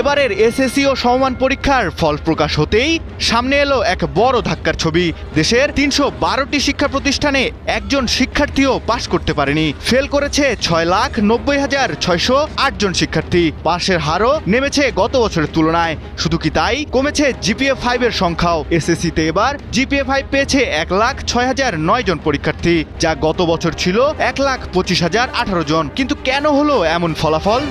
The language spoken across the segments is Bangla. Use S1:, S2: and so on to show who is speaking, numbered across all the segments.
S1: এবারের এসএসসি ও সমমান পরীক্ষার ফল প্রকাশ হতেই সামনে এলো এক বড় ধাক্কার ছবি। দেশের ৩১২টি শিক্ষা প্রতিষ্ঠানে একজন শিক্ষার্থীও পাশ করতে পারেনি। ফেল করেছে ৬,৯০,৬০৮ জন শিক্ষার্থী। পাশের হারও নেমেছে গত বছরের তুলনায়। শুধু কি তাই, কমেছে GPA-5 এর সংখ্যাও। এসএসসিতে এবার GPA-5 পেয়েছে ১,০৬,০০৯ জন পরীক্ষার্থী, যা গত বছর ছিল ১,২৫,০১৮ জন। কিন্তু কেন হলো এমন ফলাফল?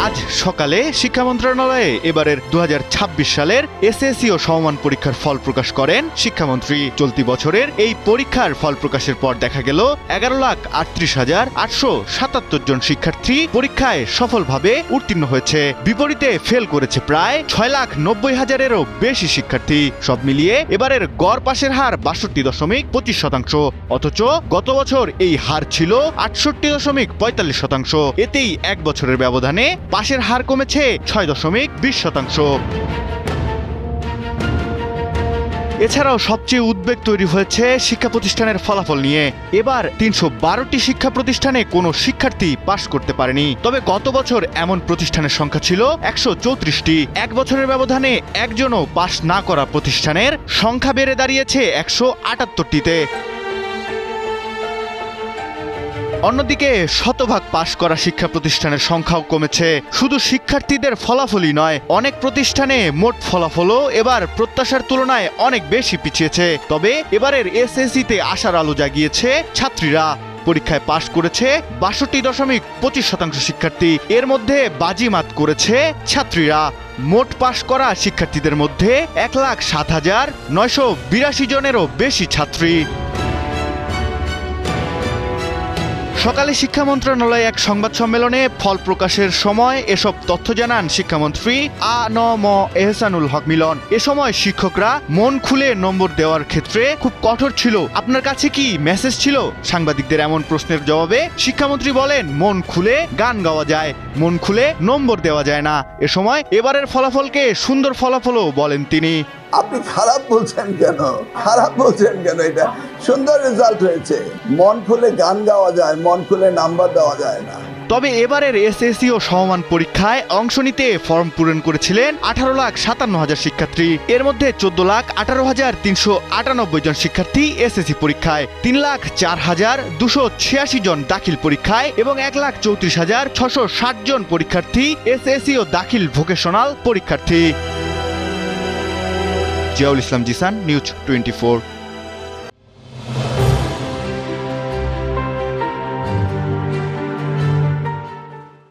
S1: আজ সকালে শিক্ষা মন্ত্রণালয়ে এবারের ২০২৬ সালের এসএসসি ও সমমান পরীক্ষার ফল প্রকাশ করেন শিক্ষামন্ত্রী। চলতি বছরের এই পরীক্ষার ফল প্রকাশের পর দেখা গেল ১১,৩৮,৮৭৭ জন শিক্ষার্থী পরীক্ষায় সফলভাবে উত্তীর্ণ হয়েছে। বিপরীতে ফেল করেছে প্রায় ৬,৯০,০০০-এরও বেশি শিক্ষার্থী। সব মিলিয়ে এবারের গড় পাশের হার ৬২.২৫%। অথচ গত বছর এই হার ছিল ৬৮.৪৫%। এতেই এক বছরের ব্যবধানে পাশের হার কমেছে ৬.২০%। এছাড়াও সবচেয়ে উদ্বেগ তৈরি হয়েছে শিক্ষা প্রতিষ্ঠানের ফলাফল নিয়ে। এবার ৩১২টি শিক্ষা প্রতিষ্ঠানে কোনো শিক্ষার্থী পাশ করতে পারেনি। তবে গত বছর এমন প্রতিষ্ঠানের সংখ্যা ছিল ১৩৪টি। এক বছরের ব্যবধানে একজনও পাশ না করা প্রতিষ্ঠানের সংখ্যা বেড়ে দাঁড়িয়েছে ১৭৮টিতে। অন্যদিকে শতভাগ পাশ করা শিক্ষা প্রতিষ্ঠানের সংখ্যাও কমেছে। শুধু শিক্ষার্থীদের ফলাফলই নয়, অনেক প্রতিষ্ঠানে মোট ফলাফলও এবার প্রত্যাশার তুলনায় অনেক বেশি পিছিয়েছে। তবে এবারের এসএসসিতে আশার আলো জাগিয়েছে ছাত্রীরা। পরীক্ষায় পাশ করেছে ৬২.২৫% শিক্ষার্থী। এর মধ্যে বাজিমাত করেছে ছাত্রীরা। মোট পাশ করা শিক্ষার্থীদের মধ্যে ১,০৭,৯৮২ জনেরও বেশি ছাত্রী। সকালে শিক্ষা মন্ত্রণালয়ে এক সংবাদ সম্মেলনে ফল প্রকাশের সময় এসব তথ্য জানান শিক্ষামন্ত্রী আ.ন.ম এহসানুল হক মিলন। এ সময় শিক্ষকরা মন খুলে নম্বর দেওয়ার ক্ষেত্রে খুব কঠোর ছিল। আপনার কাছে কি মেসেজ ছিল? সাংবাদিকদের এমন প্রশ্নের জবাবে শিক্ষামন্ত্রী বলেন, মন খুলে গান গাওয়া যায়, মন খুলে নম্বর দেওয়া যায় না। এ সময় এবারের ফলাফলকে সুন্দর ফলাফলও বলেন তিনি।
S2: আপনি খারাপ বলছেন কেন? এটা সুন্দর রেজাল্ট হয়েছে। মন খুলে গান গাওয়া যায়, মন খুলে নাম্বার দেওয়া যায় না।
S1: তবে এবারের এসএসসি ও সমমান পরীক্ষায় অংশ নিতে ফর্ম পূরণ করেছিলেন ১৮,৫৭,০০০ শিক্ষার্থী। এর মধ্যে ১৪,১৮,৩৯৮ জন শিক্ষার্থী এসএসসি পরীক্ষায়, ৩,০৪,২৮৬ জন দাখিল পরীক্ষায় এবং ১,৩৪,৬৬০ জন পরীক্ষার্থী এসএসসি ও দাখিল ভোকেশনাল পরীক্ষার্থী। জিয়াউল ইসলাম জিসান, নিউজ 24।